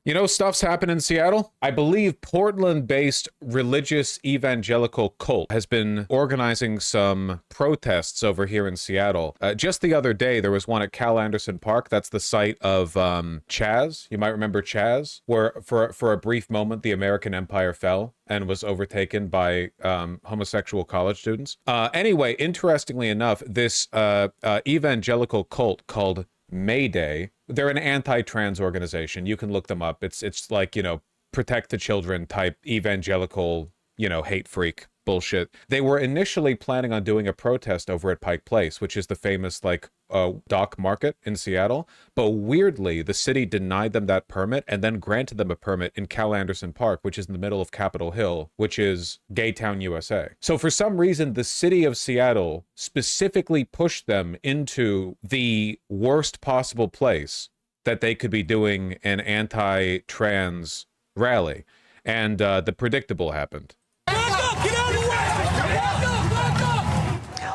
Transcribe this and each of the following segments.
You know, stuff's happened in Seattle. I believe Portland-based religious evangelical cult has been organizing some protests over here in Seattle. Just the other day, there was one at Cal Anderson Park. That's the site of Chaz. You might remember Chaz, where for a brief moment, the American empire fell and was overtaken by homosexual college students. Anyway, interestingly enough, this evangelical cult called Mayday, they're an anti-trans organization. You can look them up. It's like, you know, protect the children type evangelical, you know, hate freak bullshit. They were initially planning on doing a protest over at Pike Place, which is the famous like dock market in Seattle. But weirdly, the city denied them that permit and then granted them a permit in Cal Anderson Park, which is in the middle of Capitol Hill, which is Gay Town, USA. So for some reason, the city of Seattle specifically pushed them into the worst possible place that they could be doing an anti-trans rally. And the predictable happened.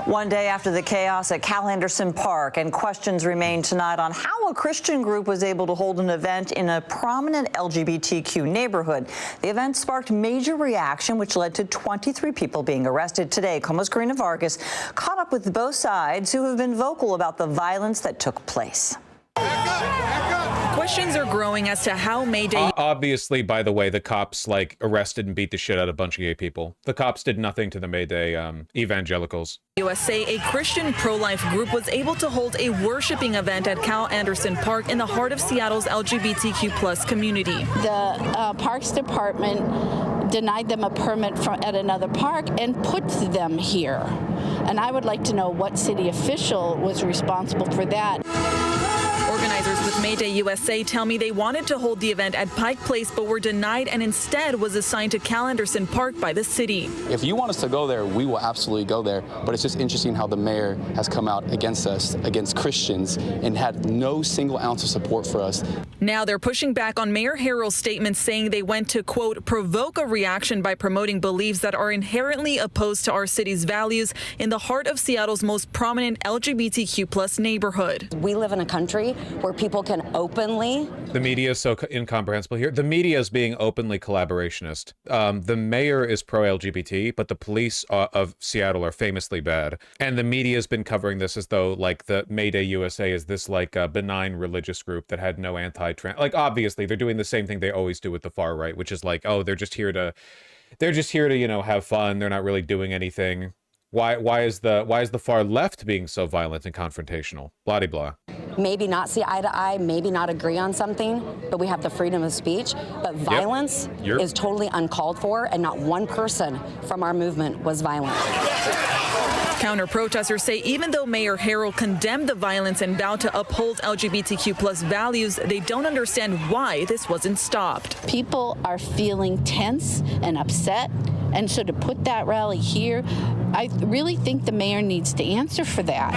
One day after the chaos at Cal Anderson Park, and questions remain tonight on how a Christian group was able to hold an event in a prominent LGBTQ neighborhood. The event sparked major reaction, which led to 23 people being arrested today. Como's Karina Vargas caught up with both sides, who have been vocal about the violence that took place. Questions are growing as to how Mayday... Obviously, by the way, the cops, like, arrested and beat the shit out of a bunch of gay people. The cops did nothing to the Mayday evangelicals. USA, a Christian pro-life group, was able to hold a worshiping event at Cal Anderson Park in the heart of Seattle's LGBTQ+ community. The Parks Department denied them a permit at another park and put them here. And I would like to know what city official was responsible for that. Organizers with Mayday USA tell me they wanted to hold the event at Pike Place but were denied and instead was assigned to Cal Anderson Park by the city. If you want us to go there, we will absolutely go there. But it's just interesting how the mayor has come out against us, against Christians, and had no single ounce of support for us. Now they're pushing back on Mayor Harrell's statements, saying they went to, quote, provoke a reaction by promoting beliefs that are inherently opposed to our city's values in the heart of Seattle's most prominent LGBTQ+ neighborhood. We live in a country where people can openly... The media is so incomprehensible here. The media is being openly collaborationist. The mayor is pro-LGBT, but the police of Seattle are famously bad. And the media has been covering this as though, like, the Mayday USA is this, like, benign religious group that had no anti-trans... Like, obviously, they're doing the same thing they always do with the far right, which is like, oh, they're just here to, you know, have fun. They're not really doing anything. Why is the far left being so violent and confrontational? Blah-de-blah. Maybe not see eye to eye, maybe not agree on something, but we have the freedom of speech. But violence is totally uncalled for, and not one person from our movement was violent. Counter-protesters say even though Mayor Harrell condemned the violence and vowed to uphold LGBTQ+ values, they don't understand why this wasn't stopped. People are feeling tense and upset, and so to put that rally here, I really think the mayor needs to answer for that.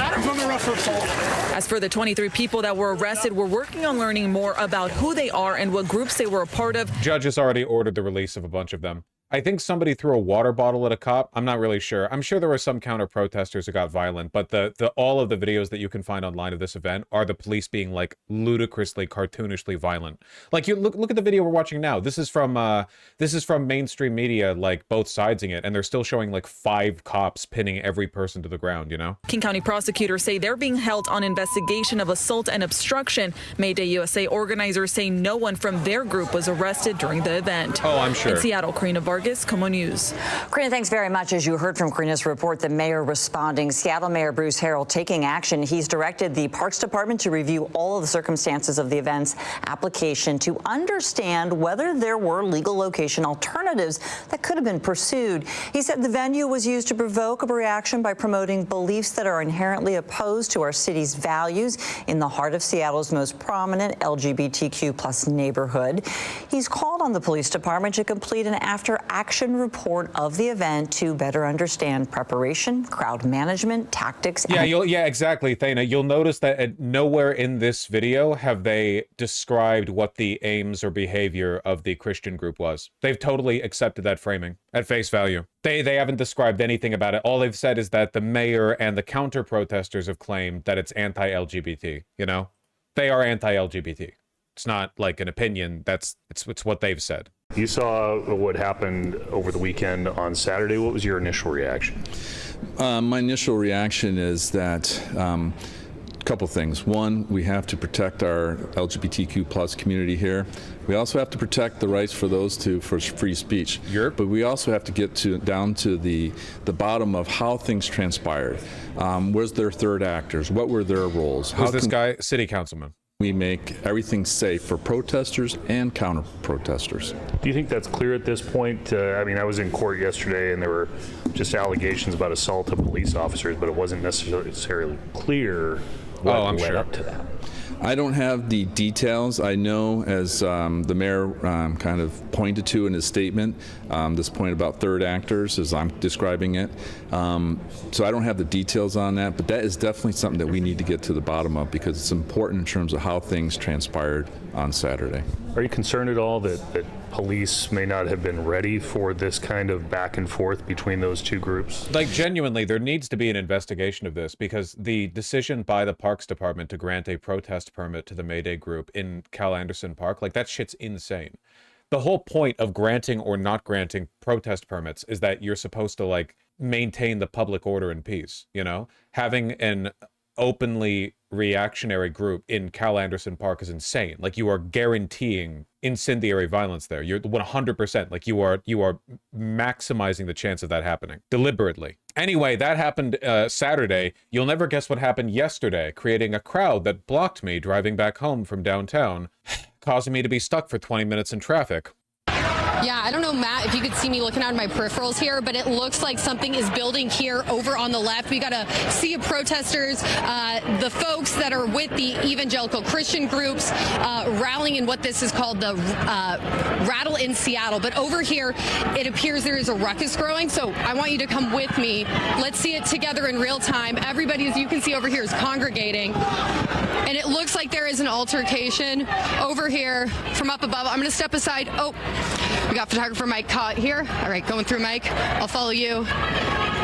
As for the 23 people that were arrested, we're working on learning more about who they are and what groups they were a part of. Judges already ordered the release of a bunch of them. I think somebody threw a water bottle at a cop. I'm not really sure. I'm sure there were some counter-protesters who got violent, but all of the videos that you can find online of this event are the police being like ludicrously, cartoonishly violent. Like, you look at the video we're watching now. This is from mainstream media, like both sidesing it, and they're still showing like 5 cops pinning every person to the ground, you know? King County prosecutors say they're being held on investigation of assault and obstruction. Mayday USA organizers say no one from their group was arrested during the event. Oh, I'm sure. In Seattle, Karina Vargas, Como News. Karina, thanks very much. As you heard from Karina's report, the mayor responding. Seattle Mayor Bruce Harrell taking action. He's directed the Parks Department to review all of the circumstances of the event's application to understand whether there were legal location alternatives that could have been pursued. He said the venue was used to provoke a reaction by promoting beliefs that are inherently opposed to our city's values in the heart of Seattle's most prominent LGBTQ+ neighborhood. He's called on the police department to complete an after-action report of the event to better understand preparation, crowd management, tactics. Yeah, exactly, Thana. You'll notice that nowhere in this video have they described what the aims or behavior of the Christian group was. They've totally accepted that framing at face value. They haven't described anything about it. All they've said is that the mayor and the counter-protesters have claimed that it's anti-LGBT, you know? They are anti-LGBT. It's not like an opinion. It's what they've said. You saw what happened over the weekend on Saturday. What was your initial reaction? My initial reaction is that a couple things. One, we have to protect our LGBTQ plus community here. We also have to protect the rights for those for free speech. But we also have to get down to the bottom of how things transpired. Where's their third actors? What were their roles? Who's this guy? City councilman. We make everything safe for protesters and counter-protesters. Do you think that's clear at this point? I mean, I was in court yesterday and there were just allegations about assault of police officers, but it wasn't necessarily clear what led up to that. I don't have the details. I know, as the mayor kind of pointed to in his statement, this point about third actors, as I'm describing it. So I don't have the details on that, but that is definitely something that we need to get to the bottom of, because it's important in terms of how things transpired on Saturday. Are you concerned at all that police may not have been ready for this kind of back and forth between those two groups? Like, genuinely, there needs to be an investigation of this, because the decision by the Parks Department to grant a protest permit to the May Day group in Cal Anderson Park, like, that shit's insane. The whole point of granting or not granting protest permits is that you're supposed to, like, maintain the public order and peace, you know? Having an openly reactionary group in Cal Anderson Park is insane. Like, you are guaranteeing incendiary violence there. You're 100%, like, you are maximizing the chance of that happening deliberately. Anyway, that happened Saturday. You'll never guess what happened yesterday, creating a crowd that blocked me driving back home from downtown, causing me to be stuck for 20 minutes in traffic. Yeah, I don't know, Matt, if you could see me looking out of my peripherals here, but it looks like something is building here over on the left. We got a sea of protesters, the folks that are with the evangelical Christian groups rallying in what this is called the Rattle in Seattle. But over here, it appears there is a ruckus growing, so I want you to come with me. Let's see it together in real time. Everybody, as you can see over here, is congregating. And it looks like there is an altercation over here from up above. I'm going to step aside. Oh, we got photographer Mike caught here. All right, going through, Mike. I'll follow you.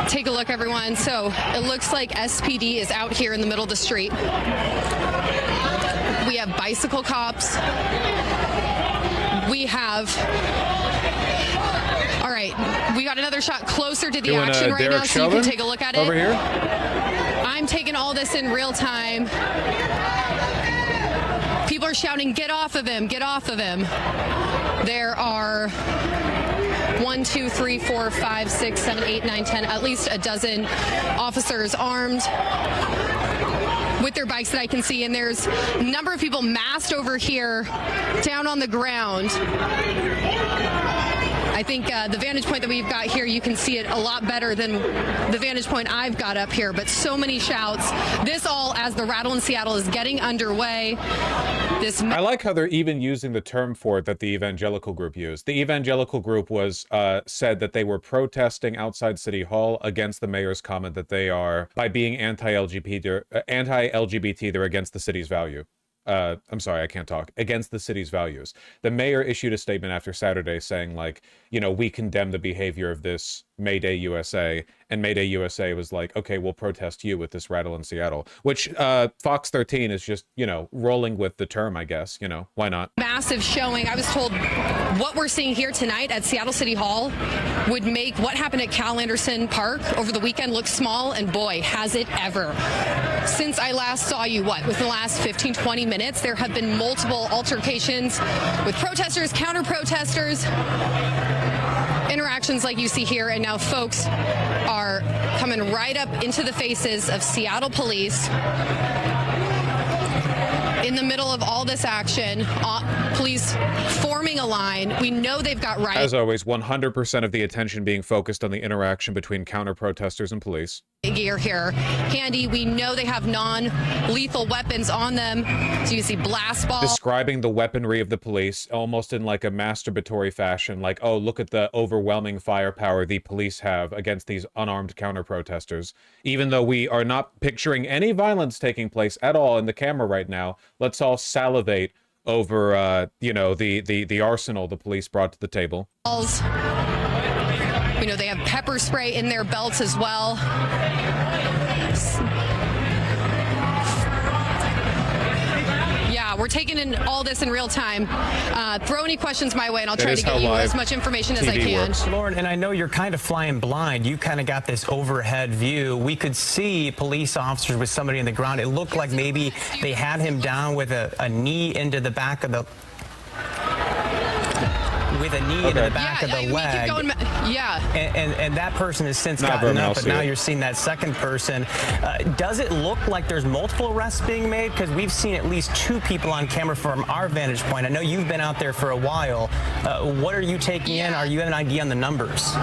Take a look, everyone. So it looks like SPD is out here in the middle of the street. We have bicycle cops. We have... All right, we got another shot closer to the action right now, so you can take a look at it. Over here? I'm taking all this in real time. People are shouting, "Get off of him, get off of him." There are 1, 2, 3, 4, 5, 6, 7, 8, 9, 10, at least a dozen officers armed with their bikes that I can see. And there's a number of people massed over here down on the ground. I think the vantage point that we've got here, you can see it a lot better than the vantage point I've got up here, but so many shouts. This all as the Rattle in Seattle is getting underway. I like how they're even using the term for it that the evangelical group used. The evangelical group was said that they were protesting outside City Hall against the mayor's comment that they are, by being anti-LGBT, they're against the city's value. I'm sorry, I can't talk. Against the city's values. The mayor issued a statement after Saturday saying, like, you know, we condemn the behavior of this May Day USA, and May Day USA was like, okay, we'll protest you with this Rattle in Seattle, which Fox 13 is just, you know, rolling with the term, I guess, you know, why not? Massive showing. I was told what we're seeing here tonight at Seattle City Hall would make what happened at Cal Anderson Park over the weekend look small, and boy, has it ever. Since I last saw you, within the last 15, 20 minutes, there have been multiple altercations with protesters, counter-protesters, interactions like you see here, and now folks are coming right up into the faces of Seattle police. In the middle of all this action, police forming a line. We know they've got riot. As always, 100% of the attention being focused on the interaction between counter-protesters and police. Gear here handy. We know they have non-lethal weapons on them. So you see blast balls. Describing the weaponry of the police almost in like a masturbatory fashion, like, oh, look at the overwhelming firepower the police have against these unarmed counter-protesters. Even though we are not picturing any violence taking place at all in the camera right now, let's all salivate over, you know, the arsenal the police brought to the table. You know, they have pepper spray in their belts as well. Yeah, we're taking in all this in real time. Throw any questions my way, and I'll try to get you as much information as I can. Lauren, and I know you're kind of flying blind. You kind of got this overhead view. We could see police officers with somebody in the ground. It looked like maybe they had him down with a knee into the back of the... with a knee into the back of the leg. And that person has since gotten up, but now you're seeing that second person. Does it look like there's multiple arrests being made? Because we've seen at least 2 people on camera from our vantage point. I know you've been out there for a while. What are you taking in? Are you have an idea on the numbers?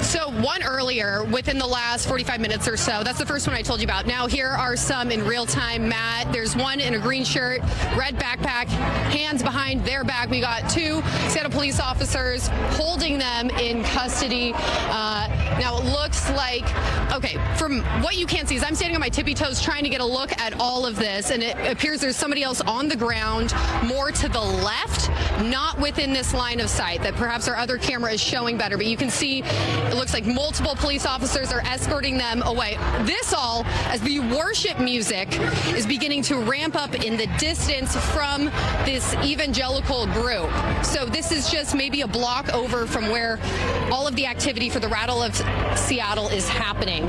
So one earlier, within the last 45 minutes or so. That's the first one I told you about. Now here are some in real time, Matt. There's one in a green shirt, red backpack, hands behind their back. We got 2 Seattle police officers holding them in custody. Now it looks like, okay, from what you can't see is I'm standing on my tippy toes trying to get a look at all of this, and it appears there's somebody else on the ground more to the left, not within this line of sight that perhaps our other camera is showing better, but you can see it looks like multiple police officers are escorting them away. This all as the worship music is beginning to ramp up in the distance from this evangelical group. So this is just maybe a block over from where all of the activity for the Rattle of Seattle is happening.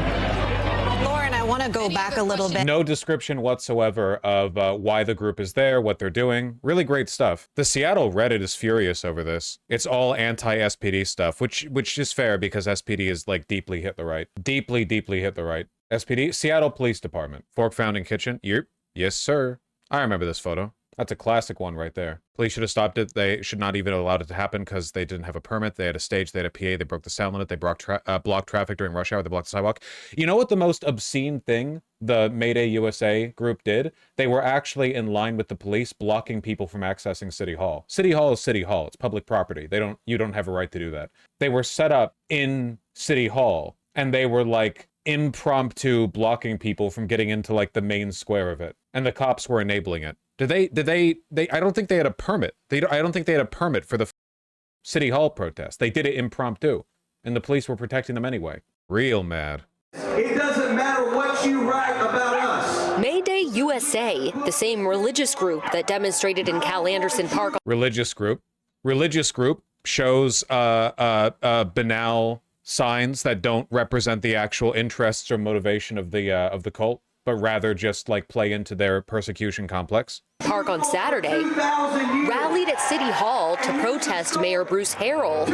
Lauren, I want to go back a little bit. No description whatsoever of why the group is there, what they're doing. Really great stuff. The Seattle Reddit is furious over this. It's all anti-SPD stuff, which is fair because SPD is like deeply hit the right. Deeply hit the right. SPD, Seattle Police Department. Fork Founding Kitchen. Yep. Yes, sir. I remember this photo. That's a classic one right there. Police should have stopped it. They should not even have allowed it to happen because they didn't have a permit. They had a stage, they had a PA, they broke the sound limit, they blocked traffic during rush hour, they blocked the sidewalk. You know what the most obscene thing the Mayday USA group did? They were actually in line with the police, blocking people from accessing City Hall. City Hall is City Hall. It's public property. You don't have a right to do that. They were set up in City Hall, and they were like impromptu blocking people from getting into like the main square of it. And the cops were enabling it. Did they I don't think they had a permit. I don't think they had a permit for the City Hall protest. They did it impromptu, and the police were protecting them anyway. Real mad. It doesn't matter what you write about us. Mayday USA, the same religious group that demonstrated in Cal Anderson Park. Religious group shows banal signs that don't represent the actual interests or motivation of the cult, but rather just like play into their persecution complex. Park on Saturday rallied at City Hall to protest Mayor Bruce Harrell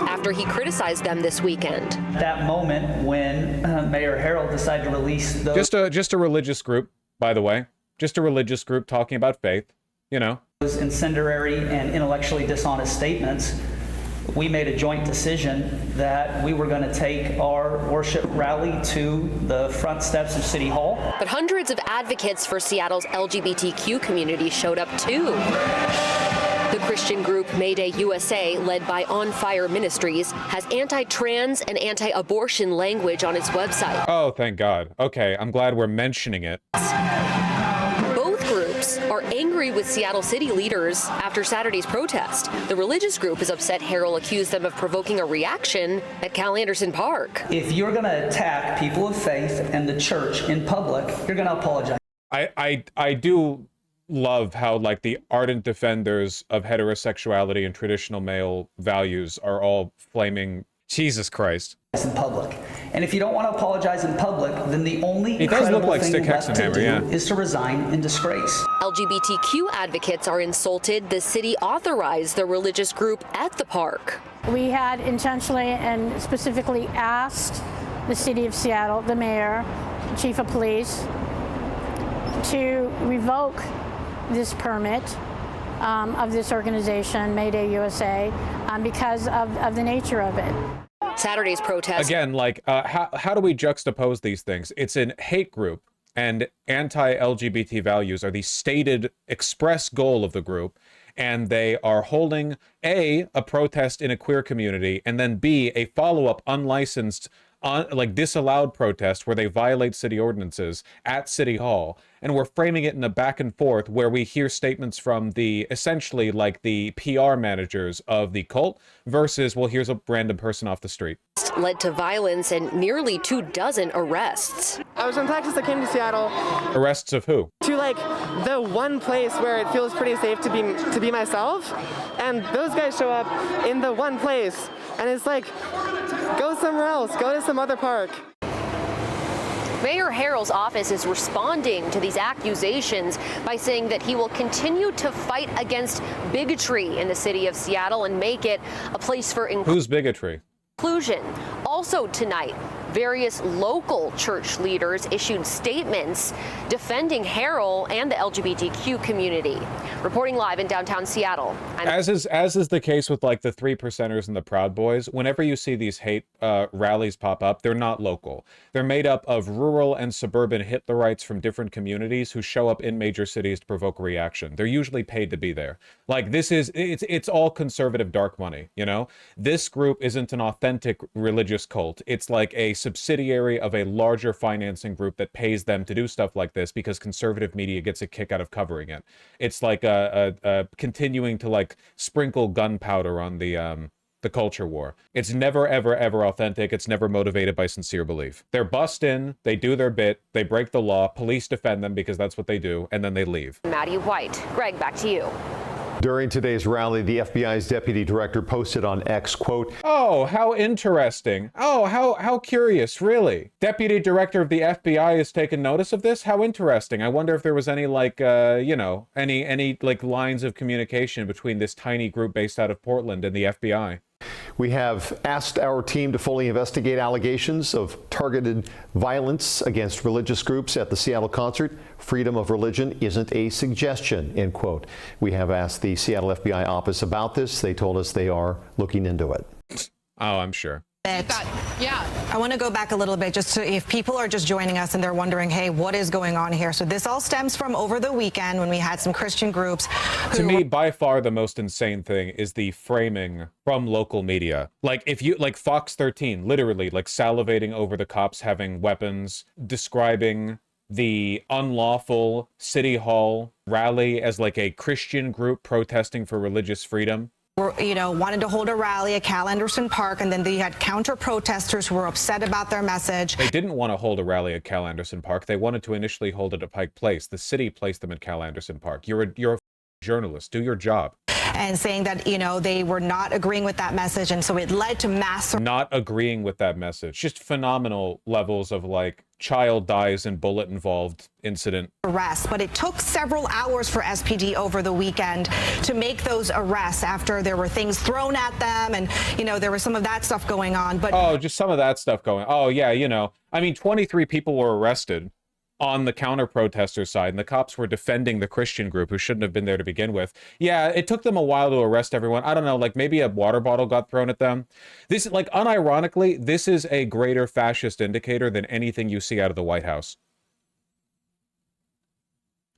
after he criticized them this weekend. That moment when Mayor Harrell decided to release those... Just a religious group, by the way. Just a religious group talking about faith, you know. Those incendiary and intellectually dishonest statements, we made a joint decision that we were going to take our worship rally to the front steps of City Hall. But hundreds of advocates for Seattle's LGBTQ community showed up too. The Christian group Mayday USA, led by On Fire Ministries, has anti-trans and anti-abortion language on its website. Oh, thank God. Okay, I'm glad we're mentioning it. Both groups are angry with Seattle city leaders after Saturday's protest. The religious group is upset Harrell accused them of provoking a reaction at Cal Anderson Park. If you're going to attack people of faith and the church in public, you're going to apologize. I do love how like the ardent defenders of heterosexuality and traditional male values are all flaming Jesus Christ. In public. And if you don't want to apologize in public, then the only credible thing left to do is to resign in disgrace. LGBTQ advocates are insulted the city authorized the religious group at the park. We had intentionally and specifically asked the city of Seattle, the mayor, chief of police, to revoke this permit of this organization, Mayday USA, because of the nature of it. Saturday's protest. Again, like, how do we juxtapose these things? It's a hate group, and anti-LGBT values are the stated express goal of the group, and they are holding A, a protest in a queer community, and then B, a follow-up unlicensed, like disallowed protest where they violate city ordinances at City Hall. and we're framing it in a back and forth where we hear statements from the essentially like the PR managers of the cult versus, well, here's a random person off the street. Led to violence and nearly 24 arrests. I was in Texas, I came to Seattle. Arrests of who? To like the one place where it feels pretty safe to be myself, and those guys show up in the one place, and it's like, go somewhere else, go to some other park. Mayor Harrell's office is responding to these accusations by saying that he will continue to fight against bigotry in the city of Seattle and make it a place for Who's bigotry? Inclusion. Also tonight, various local church leaders issued statements defending Harrell and the LGBTQ community. Reporting live in downtown Seattle. As is the case with like the 3%ers and the Proud Boys, whenever you see these hate rallies pop up, they're not local. They're made up of rural and suburban Hitlerites from different communities who show up in major cities to provoke a reaction. They're usually paid to be there. Like it's all conservative dark money, you know? This group isn't an authentic religious cult. It's like a subsidiary of a larger financing group that pays them to do stuff like this because conservative media gets a kick out of covering it. It's like continuing to like sprinkle gunpowder on the culture war. It's never, ever, ever authentic. It's never motivated by sincere belief. They're bussed in, they do their bit, they break the law, police defend them because that's what they do, and then they leave. Maddie White. Greg, back to you. During today's rally, the FBI's deputy director posted on X, quote, "Oh, how interesting. Oh, how curious, really. Deputy director of the FBI has taken notice of this? How interesting. I wonder if there was any like, any like lines of communication between this tiny group based out of Portland and the FBI." We have asked our team to fully investigate allegations of targeted violence against religious groups at the Seattle concert. Freedom of religion isn't a suggestion, end quote. We have asked the Seattle FBI office about this. They told us they are looking into it. Oh, I'm sure. Yeah. I want to go back a little bit just to if people are just joining us and they're wondering, hey, what is going on here? So this all stems from over the weekend when we had some Christian groups. To me, by far the most insane thing is the framing from local media. Like if you like Fox 13, literally like salivating over the cops having weapons, describing the unlawful City Hall rally as like a Christian group protesting for religious freedom. Wanted to hold a rally at Cal Anderson Park, and then they had counter protesters who were upset about their message. They didn't want to hold a rally at Cal Anderson Park. They wanted to initially hold it at Pike Place. The city placed them at Cal Anderson Park. You're a journalist. Do your job. And saying that, they were not agreeing with that message. And so it led to mass. Not agreeing with that message. Just phenomenal levels of like child dies in bullet involved incident. Arrests. But it took several hours for SPD over the weekend to make those arrests after there were things thrown at them. And, there was some of that stuff going on. But oh, just some of that stuff going. Oh, yeah. 23 people were arrested on the counter-protester side, and the cops were defending the Christian group who shouldn't have been there to begin with. Yeah, it took them a while to arrest everyone. I don't know, like maybe a water bottle got thrown at them. This, like, unironically, this is a greater fascist indicator than anything you see out of the White House.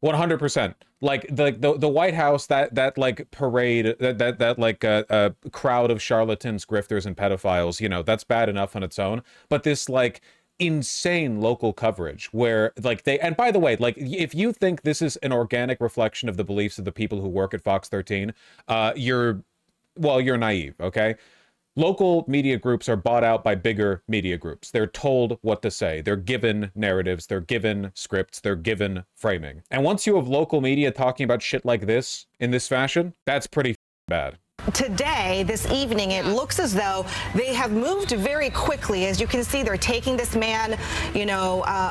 100%. Like the White House, that like parade, that like a crowd of charlatans, grifters, and pedophiles, that's bad enough on its own. But this like insane local coverage where like and by the way, like if you think this is an organic reflection of the beliefs of the people who work at Fox 13, you're naive, okay? Local media groups are bought out by bigger media groups. They're told what to say. They're given narratives. They're given scripts. They're given framing. And once you have local media talking about shit like this in this fashion, that's pretty bad. Today, this evening, it looks as though they have moved very quickly. As you can see, they're taking this man,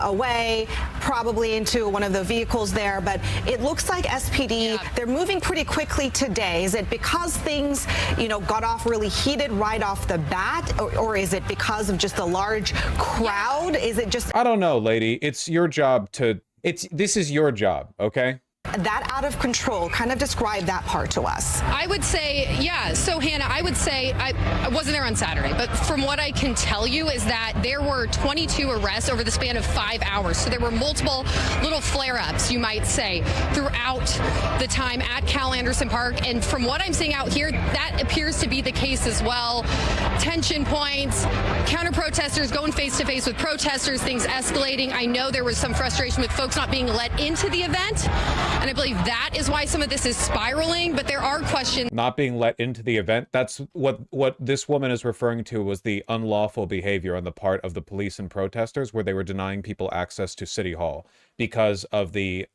away, probably into one of the vehicles there. But it looks like SPD, they're moving pretty quickly today. Is it because things, got off really heated right off the bat? Or is it because of just the large crowd? Is it just... I don't know, lady. It's your job to... This is your job, okay? that out of control? Kind of describe that part to us. I would say, yeah. So Hannah, I would say I wasn't there on Saturday, but from what I can tell you is that there were 22 arrests over the span of 5 hours. So there were multiple little flare-ups, you might say, throughout the time at Cal Anderson Park. And from what I'm seeing out here, that appears to be the case as well. Tension points, counter-protesters going face-to-face with protesters, things escalating. I know there was some frustration with folks not being let into the event. And I believe that is why some of this is spiraling, but there are questions. Not being let into the event, that's what this woman is referring to was the unlawful behavior on the part of the police and protesters, where they were denying people access to City Hall because of the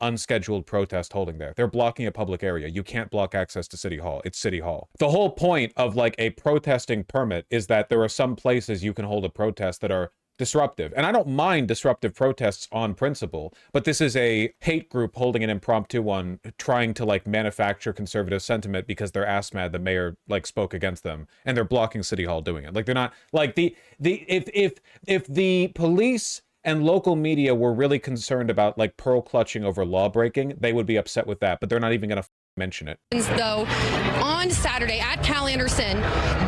unscheduled protest holding there. They're blocking a public area. You can't block access to City Hall. It's City Hall. The whole point of like a protesting permit is that there are some places you can hold a protest that are disruptive. And I don't mind disruptive protests on principle, but this is a hate group holding an impromptu one, trying to like manufacture conservative sentiment because they're ass mad the mayor like spoke against them, and they're blocking City Hall doing it. Like they're not like if the police and local media were really concerned about like pearl clutching over law breaking, they would be upset with that, but they're not even going to mention it. Though on Saturday at Cal Anderson,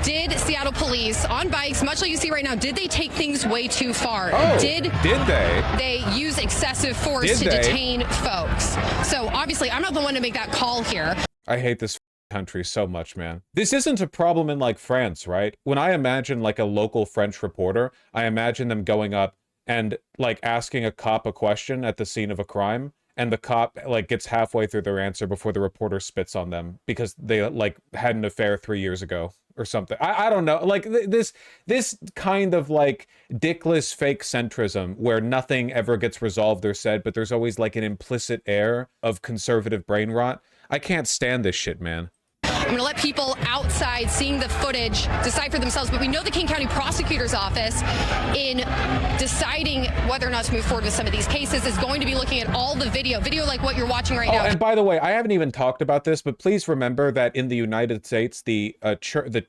did Seattle police on bikes, much like you see right now, did they take things way too far? Oh, did they use excessive force to detain folks? So obviously, I'm not the one to make that call here. I hate this country so much, man. This isn't a problem in like France, right? When I imagine like a local French reporter, I imagine them going up and like asking a cop a question at the scene of a crime, and the cop like gets halfway through their answer before the reporter spits on them because they like had an affair 3 years ago or something. I don't know. Like this kind of like dickless fake centrism where nothing ever gets resolved or said, but there's always like an implicit air of conservative brain rot. I can't stand this shit, man. I'm going to let people outside seeing the footage decide for themselves. But we know the King County Prosecutor's Office, in deciding whether or not to move forward with some of these cases, is going to be looking at all the video like what you're watching right now. And by the way, I haven't even talked about this, but please remember that in the United States, the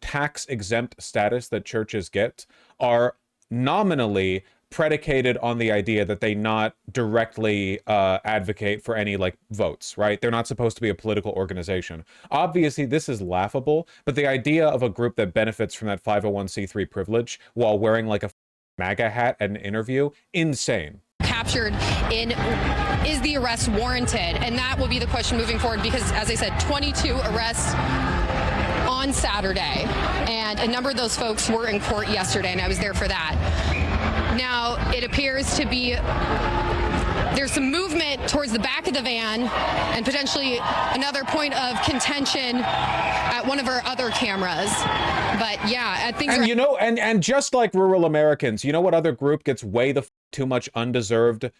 tax exempt status that churches get are nominally predicated on the idea that they not directly advocate for any like votes, right? They're not supposed to be a political organization. Obviously, this is laughable, but the idea of a group that benefits from that 501c3 privilege while wearing like a MAGA hat at an interview, insane. Captured in, is the arrest warranted? And that will be the question moving forward, because as I said, 22 arrests on Saturday, and a number of those folks were in court yesterday, and I was there for that. Now, it appears to be there's some movement towards the back of the van and potentially another point of contention at one of our other cameras. But yeah, things and are... you know, and just like rural Americans, you know what other group gets way the too much undeserved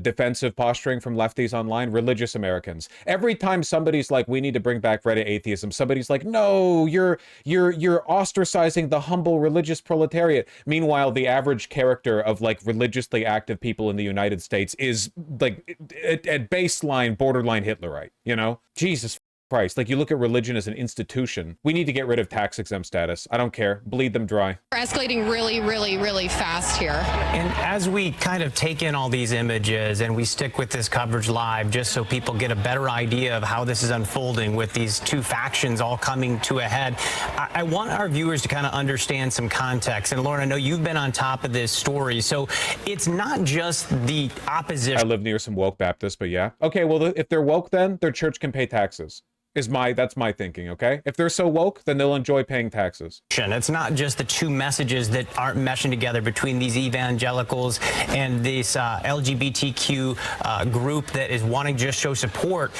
defensive posturing from lefties online? Religious Americans. Every time somebody's like, we need to bring back Reddit atheism, somebody's like, no, you're ostracizing the humble religious proletariat. Meanwhile, the average character of like religiously active people in the United States is like at baseline borderline Hitlerite, you know? Jesus Christ. Like, you look at religion as an institution. We need to get rid of tax exempt status. I don't care. Bleed them dry. We're escalating really, really, really fast here. And as we kind of take in all these images and we stick with this coverage live, just so people get a better idea of how this is unfolding with these two factions all coming to a head, I want our viewers to kind of understand some context. And Lauren, I know you've been on top of this story, so it's not just the opposition. I live near some woke Baptists, but yeah. Okay, well, if they're woke, then their church can pay taxes. That's my thinking, okay? If they're so woke, then they'll enjoy paying taxes. It's not just the two messages that aren't meshing together between these evangelicals and this LGBTQ group that is wanting to just show support.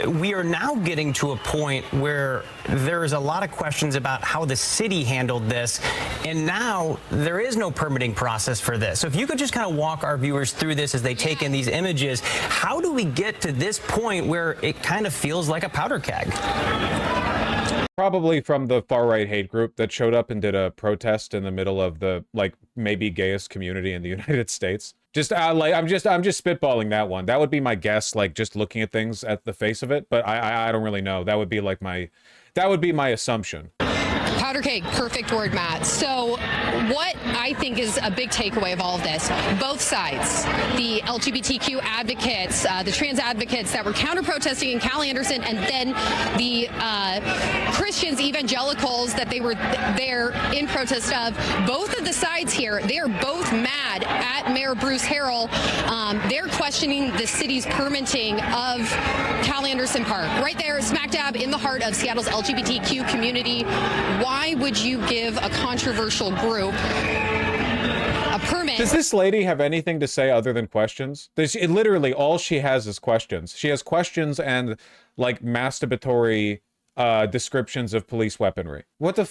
We are now getting to a point where there is a lot of questions about how the city handled this, and now there is no permitting process for this. So if you could just kind of walk our viewers through this as they take in these images, how do we get to this point where it kind of feels like a powder keg? Probably from the far-right hate group that showed up and did a protest in the middle of the like maybe gayest community in the United States. Just I'm just spitballing that one. That would be my guess, like just looking at things at the face of it, but I don't really know. That would be my assumption. Powder keg, perfect word, Matt. So what I think is a big takeaway of all of this, both sides, the LGBTQ advocates, the trans advocates that were counter-protesting in Cal Anderson, and then the Christians, evangelicals that they were there in protest of, both of the sides here, they are both mad at Mayor Bruce Harrell. They're questioning the city's permitting of Cal Anderson Park, right there, smack dab in the heart of Seattle's LGBTQ community. Why would you give a controversial group a permit? Does this lady have anything to say other than questions? Literally, all she has is questions. She has questions and like masturbatory descriptions of police weaponry. What the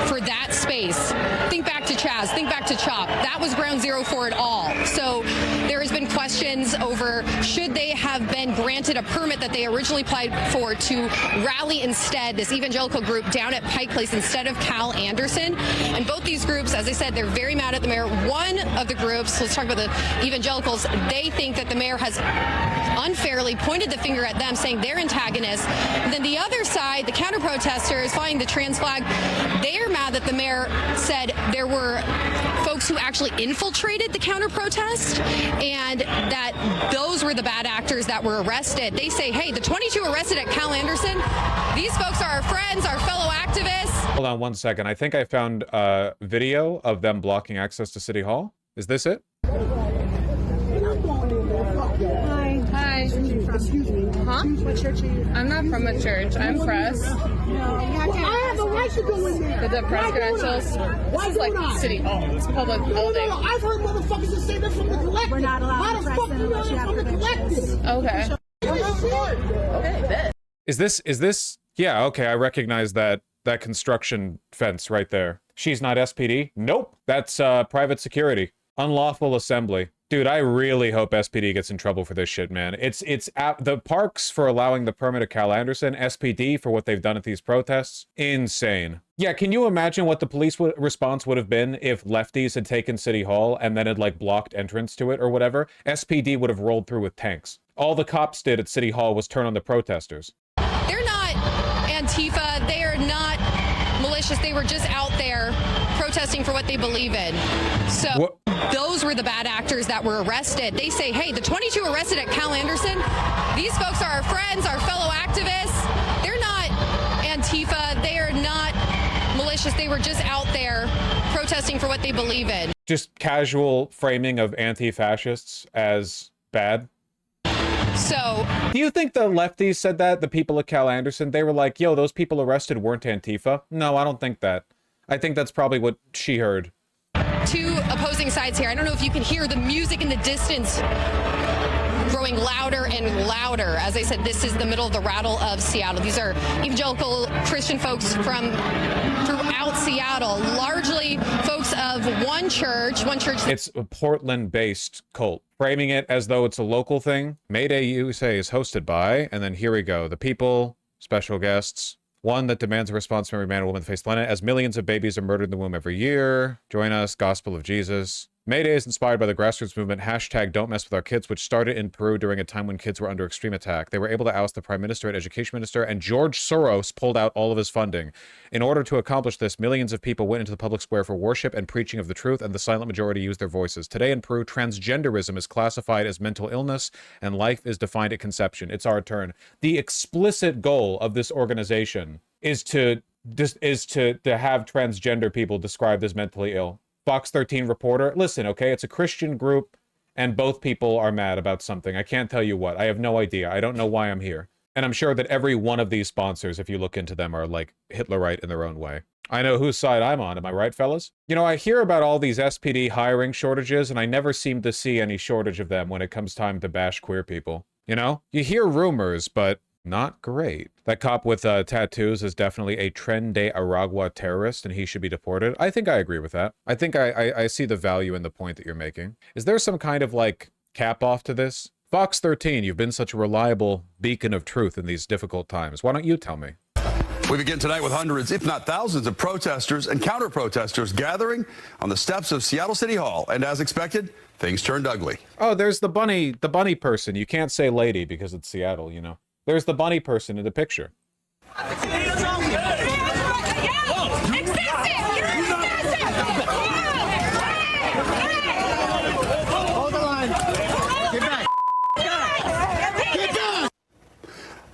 for that space? Think back to Chaz, think back to CHOP. That was ground zero for it all. So there has been questions over should they have been granted a permit that they originally applied for to rally instead, this evangelical group down at Pike Place instead of Cal Anderson. And both these groups, as I said, they're very mad at the mayor. One of the groups, let's talk about the evangelicals, they think that the mayor has unfairly pointed the finger at them, saying they're antagonists. And then the other side, the counter-protesters flying the trans flag, they're mad that the mayor said there were folks who actually infiltrated the counter-protest and that those were the bad actors that were arrested. They say, hey, the 22 arrested at Cal Anderson, these folks are our friends, our fellow activists. Hold on one second. I think I found a video of them blocking access to City Hall. Is this it? Hi. Excuse me. Huh? What church are you from? I'm not from a church. I'm press. I have a right to go in there. The press credentials. This is like City Hall. It's a public building. No. I've heard motherfuckers that say they're from the collective. We're not allowed to press unless you have from the collective. Okay. Okay, bet. Is this? Yeah, okay, I recognize that construction fence right there. She's not SPD? Nope. That's private security. Unlawful assembly. Dude, I really hope SPD gets in trouble for this shit, man. It's the parks for allowing the permit of Cal Anderson, SPD for what they've done at these protests. Insane. Yeah, can you imagine what the police response would have been if lefties had taken City Hall and then had like blocked entrance to it or whatever? SPD would have rolled through with tanks. All the cops did at City Hall was turn on the protesters. They're not Antifa. They are not malicious. They were just out there protesting for what they believe in. So those were the bad actors that were arrested. They say, hey, the 22 arrested at Cal Anderson, these folks are our friends, our fellow activists. They're not Antifa. They are not malicious. They were just out there protesting for what they believe in. Just casual framing of anti-fascists as bad. So, do you think the lefties said that? The people at Cal Anderson, they were like, yo, those people arrested weren't Antifa? No, I don't think that. I think that's probably what she heard. Two opposing sides here. I don't know if you can hear the music in the distance growing louder and louder. As I said, this is the middle of the rattle of Seattle. These are evangelical Christian folks from throughout Seattle, largely folks of one church. It's a Portland-based cult, framing it as though it's a local thing. Mayday USA is hosted by, and then here we go, the people, special guests. One that demands a response from every man and woman on the face of the planet, as millions of babies are murdered in the womb every year. Join us, Gospel of Jesus. Mayday is inspired by the grassroots movement #Don't Mess With Our Kids, which started in Peru during a time when kids were under extreme attack. They were able to oust the Prime Minister and Education Minister, and George Soros pulled out all of his funding. In order to accomplish this, millions of people went into the public square for worship and preaching of the truth, and the silent majority used their voices. Today in Peru, transgenderism is classified as mental illness, and life is defined at conception. It's our turn. The explicit goal of this organization is to have transgender people described as mentally ill. Fox 13 reporter, listen, okay, it's a Christian group and both people are mad about something. I can't tell you what. I have no idea. I don't know why I'm here. And I'm sure that every one of these sponsors, if you look into them, are like Hitlerite in their own way. I know whose side I'm on. Am I right, fellas? You know, I hear about all these SPD hiring shortages, and I never seem to see any shortage of them when it comes time to bash queer people. You know? You hear rumors, but not great. That cop with tattoos is definitely a Tren de Aragua terrorist, and he should be deported. I think I agree with that. I think I see the value in the point that you're making. Is there some kind of, like, cap off to this? Fox 13, you've been such a reliable beacon of truth in these difficult times. Why don't you tell me? We begin tonight with hundreds, if not thousands, of protesters and counter-protesters gathering on the steps of Seattle City Hall. And as expected, things turned ugly. Oh, there's the bunny person. You can't say lady because it's Seattle, you know. There's the bunny person in the picture. Hey, Whoa! Excessive! You're excessive! Hold the line. Get back. Get down.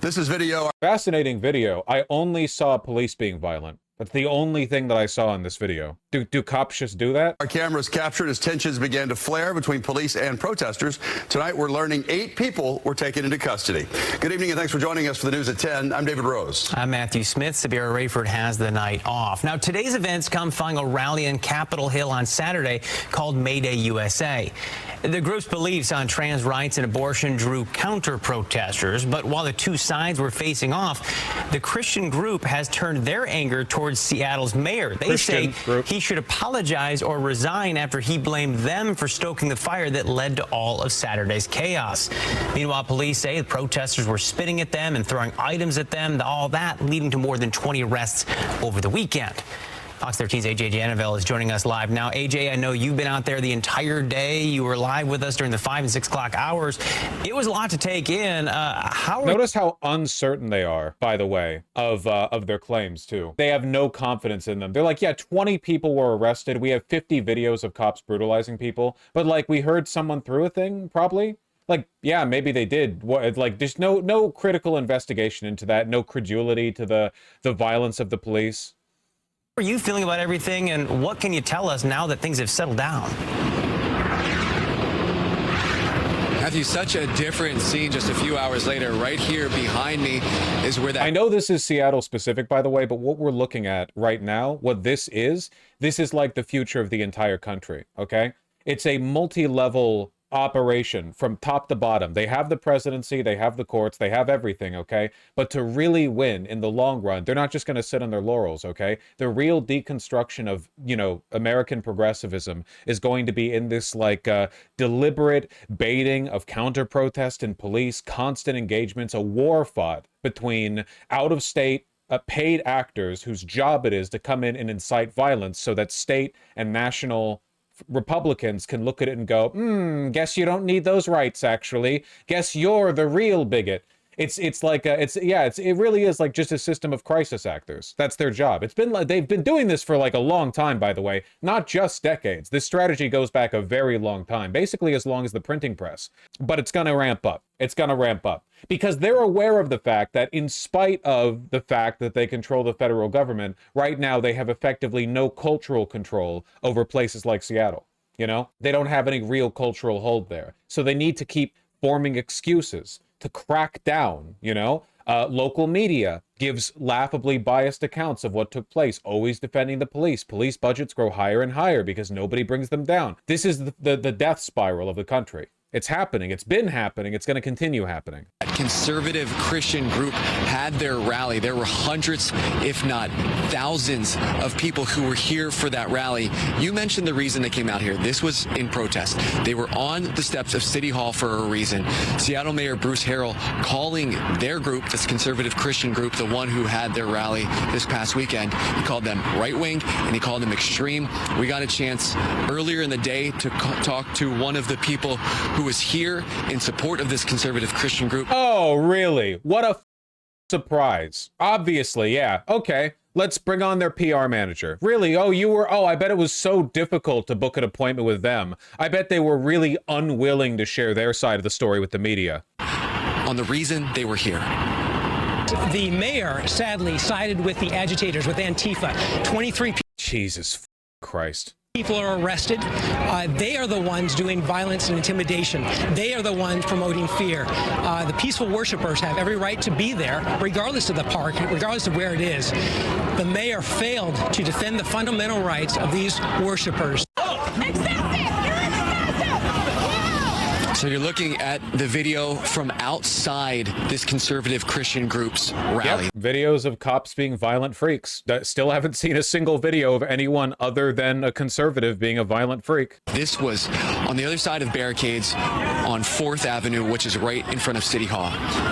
This is video. Fascinating video. I only saw police being violent. That's the only thing that I saw in this video. Do cops just do that? Our cameras captured as tensions began to flare between police and protesters. Tonight, we're learning 8 people were taken into custody. Good evening, and thanks for joining us for the news at 10. I'm David Rose. I'm Matthew Smith. Sabira Rayford has the night off. Now, today's events come following a rally in Capitol Hill on Saturday called May Day USA. The group's beliefs on trans rights and abortion drew counter-protesters, but while the two sides were facing off, the Christian group has turned their anger towards Seattle's mayor. They say he should apologize or resign after he blamed them for stoking the fire that led to all of Saturday's chaos. Meanwhile, police say the protesters were spitting at them and throwing items at them, all that leading to more than 20 arrests over the weekend. Fox 13's AJ Janaville is joining us live now. AJ, I know you've been out there the entire day. You were live with us during the 5 and 6 o'clock hours. It was a lot to take in. Notice how uncertain they are, by the way, of their claims, too. They have no confidence in them. They're like, yeah, 20 people were arrested. We have 50 videos of cops brutalizing people. But, like, we heard someone threw a thing, probably. Like, yeah, maybe they did. Like, there's no critical investigation into that. No credulity to the violence of the police. How are you feeling about everything, and what can you tell us now that things have settled down? Matthew, such a different scene just a few hours later. Right here behind me is where that... I know this is Seattle specific, by the way, but what we're looking at right now, what this is like the future of the entire country, okay? It's a multi-level operation from top to bottom. They have the presidency, they have the courts, they have everything, okay? But to really win in the long run, they're not just going to sit on their laurels, okay? The real deconstruction of, you know, American progressivism is going to be in this, like, deliberate baiting of counter-protest and police, constant engagements, a war fought between out-of-state paid actors whose job it is to come in and incite violence so that state and national Republicans can look at it and go, guess you don't need those rights, actually. Guess you're the real bigot. It really is like just a system of crisis actors. That's their job. It's been like they've been doing this for like a long time, by the way, not just decades. This strategy goes back a very long time, basically as long as the printing press. But it's going to ramp up. It's going to ramp up because they're aware of the fact that in spite of the fact that they control the federal government, right now they have effectively no cultural control over places like Seattle. You know, they don't have any real cultural hold there. So they need to keep forming excuses to crack down, you know? Local media gives laughably biased accounts of what took place, always defending the police. Police budgets grow higher and higher because nobody brings them down. This is the death spiral of the country. It's happening. It's been happening. It's going to continue happening. Conservative Christian group had their rally. There were hundreds, if not thousands, of people who were here for that rally. You mentioned the reason they came out here. This was in protest. They were on the steps of City Hall for a reason. Seattle Mayor Bruce Harrell calling their group, this conservative Christian group, the one who had their rally this past weekend, he called them right-wing and he called them extreme. We got a chance earlier in the day to talk to one of the people who was here in support of this conservative Christian group. Oh, really? What a surprise. Obviously, yeah. Okay, let's bring on their PR manager. Really? I bet it was so difficult to book an appointment with them. I bet they were really unwilling to share their side of the story with the media. On the reason they were here. The mayor sadly sided with the agitators, with Antifa. 23 people. Jesus Christ. People are arrested. They are the ones doing violence and intimidation. They are the ones promoting fear. The peaceful worshipers have every right to be there, regardless of the park, regardless of where it is. The mayor failed to defend the fundamental rights of these worshipers. So you're looking at the video from outside this conservative Christian group's rally. Yep. Videos of cops being violent freaks. Still haven't seen a single video of anyone other than a conservative being a violent freak. This was on the other side of barricades on 4th Avenue, which is right in front of City Hall.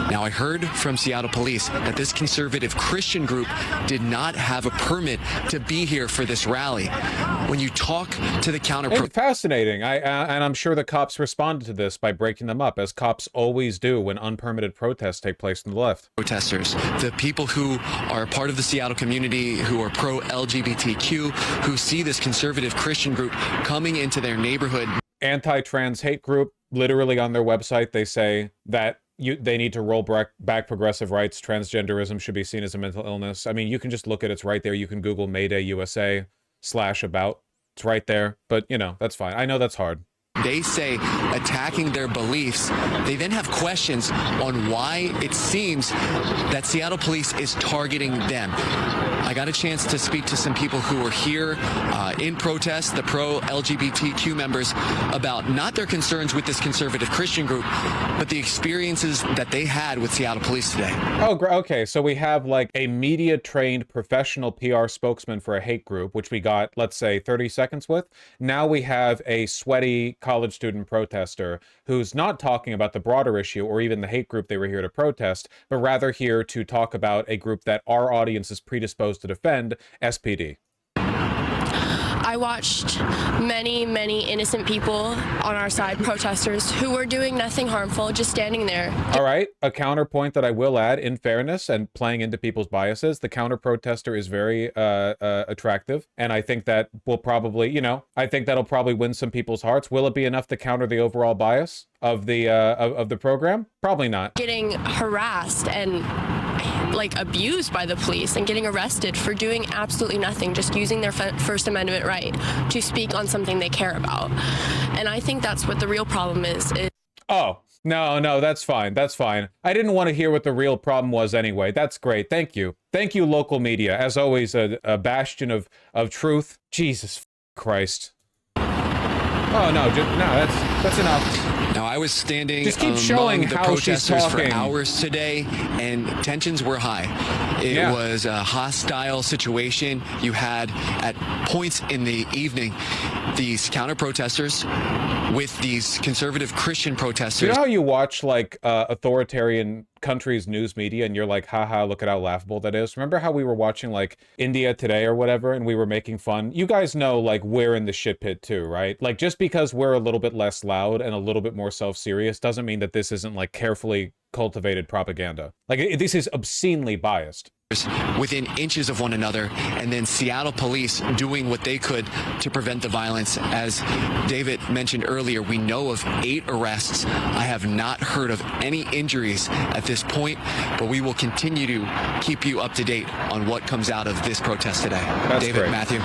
Now, I heard from Seattle police that this conservative Christian group did not have a permit to be here for this rally. when you talk to the Fascinating. And I'm sure the cops responded to this by breaking them up, as cops always do when unpermitted protests take place on the left. Protesters, the people who are part of the Seattle community, who are pro-LGBTQ, who see this conservative Christian group coming into their neighborhood. Anti-trans hate group, literally on their website, they say that they need to roll back progressive rights. Transgenderism should be seen as a mental illness. I mean, you can just look at it's right there. You can Google Mayday USA /about. It's right there. But, you know, that's fine. I know that's hard. They say attacking their beliefs. They then have questions on why it seems that Seattle police is targeting them. I got a chance to speak to some people who were here in protest, the pro-LGBTQ members, about not their concerns with this conservative Christian group, but the experiences that they had with Seattle police today. Oh, okay. So we have like a media-trained professional PR spokesman for a hate group, which we got, let's say, 30 seconds with. Now we have a sweaty college student protester who's not talking about the broader issue or even the hate group they were here to protest, but rather here to talk about a group that our audience is predisposed to defend, SPD. I watched many innocent people on our side, protesters, who were doing nothing harmful, just standing there. All right, a counterpoint that I will add, in fairness and playing into people's biases, the counter-protester is very attractive, and I think that will probably, you know, I think that'll probably win some people's hearts. Will it be enough to counter the overall bias of the program? Probably not. Getting harassed and like abused by the police and getting arrested for doing absolutely nothing, just using their First Amendment right to speak on something they care about. And I think that's what the real problem is. Oh, no, that's fine. That's fine. I didn't want to hear what the real problem was anyway. That's great. Thank you. Thank you, local media. As always, a bastion of truth. Jesus Christ. Oh, no, that's enough. Now, I was standing just keep showing among the how she's protesters for talking. hours today, and tensions were high. It was a hostile situation. You had, at points in the evening, these counter-protesters with these conservative Christian protesters. You know how you watch, like, authoritarian countries' news media and you're like, haha, look at how laughable that is? Remember how we were watching, like, India Today or whatever, and we were making fun? You guys know, like, we're in the shit pit too, right? Like, just because we're a little bit less loud and a little bit more self-serious doesn't mean that this isn't, like, carefully cultivated propaganda. Like, this is obscenely biased. Within inches of one another, and then Seattle police doing what they could to prevent the violence. As David mentioned earlier, we know of 8 arrests. I have not heard of any injuries at this point, but we will continue to keep you up to date on what comes out of this protest today. That's David, great. Matthew.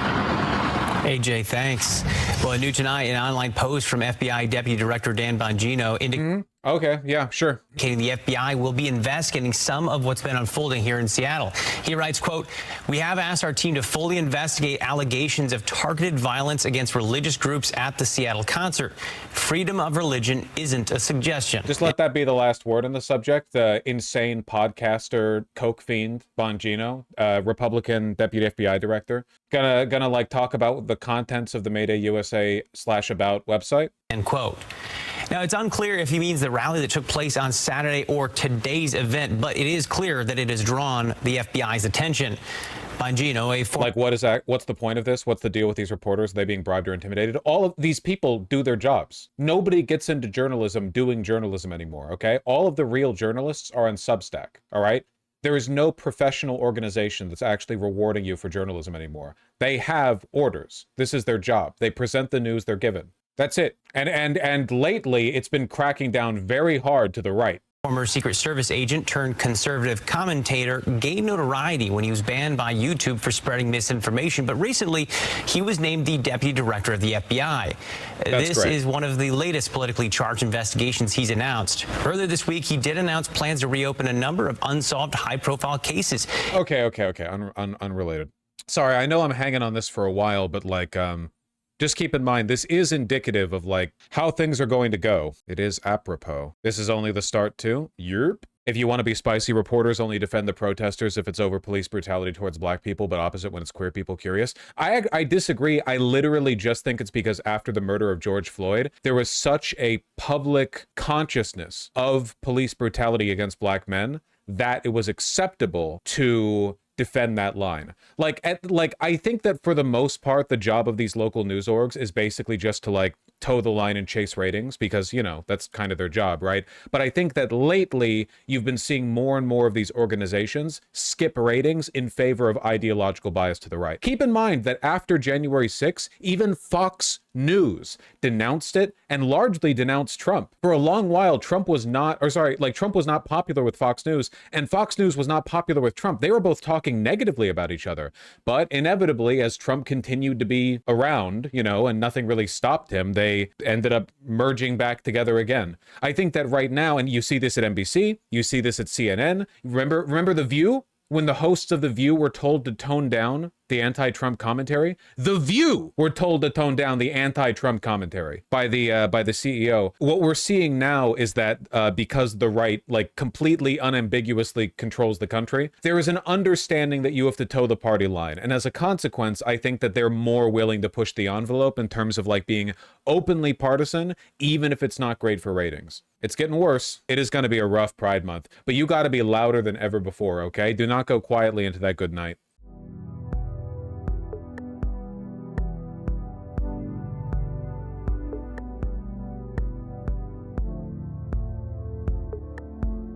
AJ, thanks. Well, new tonight, an online post from FBI Deputy Director Dan Bongino indicating Okay, yeah, sure. The FBI will be investigating some of what's been unfolding here in Seattle. He writes, quote, "We have asked our team to fully investigate allegations of targeted violence against religious groups at the Seattle concert. Freedom of religion isn't a suggestion." Just let that be the last word on the subject. The insane podcaster, coke fiend, Bongino, Republican Deputy FBI Director, gonna like talk about the contents of the Mayday USA /about website. End quote. Now, it's unclear if he means the rally that took place on Saturday or today's event, but it is clear that it has drawn the FBI's attention. Bongino, like, what is that? What's the point of this? What's the deal with these reporters? Are they being bribed or intimidated? All of these people do their jobs. Nobody gets into journalism doing journalism anymore, okay? All of the real journalists are on Substack, all right? There is no professional organization that's actually rewarding you for journalism anymore. They have orders. This is their job. They present the news they're given. That's it. And lately, it's been cracking down very hard to the right. Former Secret Service agent turned conservative commentator gained notoriety when he was banned by YouTube for spreading misinformation. But recently, he was named the Deputy Director of the FBI. This is one of the latest politically charged investigations he's announced. Earlier this week, he did announce plans to reopen a number of unsolved high-profile cases. Okay. Unrelated. Sorry, I know I'm hanging on this for a while, but like, just keep in mind, this is indicative of, like, how things are going to go. It is apropos. This is only the start, too. Yerp. If you want to be spicy, reporters only defend the protesters if it's over police brutality towards black people, but opposite when it's queer people curious. I disagree. I literally just think it's because after the murder of George Floyd, there was such a public consciousness of police brutality against black men that it was acceptable to defend that line. Like I think that for the most part, the job of these local news orgs is basically just to like toe the line and chase ratings because, you know, that's kind of their job, right? But I think that lately you've been seeing more and more of these organizations skip ratings in favor of ideological bias to the right. Keep in mind that after January 6th, even Fox News denounced it and largely denounced Trump. For a long while, Trump was not popular with Fox News, and Fox News was not popular with Trump. They were both talking negatively about each other. But inevitably, as Trump continued to be around, you know, and nothing really stopped him, they ended up merging back together again. I think that right now, and you see this at NBC, you see this at CNN. Remember The View? When the hosts of The View were told to tone down the anti-Trump commentary, The View were told to tone down the anti-Trump commentary by the CEO. What we're seeing now is that because the right like completely unambiguously controls the country, there is an understanding that you have to toe the party line. And as a consequence, I think that they're more willing to push the envelope in terms of like being openly partisan, even if it's not great for ratings. It's getting worse. It is going to be a rough Pride Month, but you got to be louder than ever before, okay? Do not go quietly into that good night.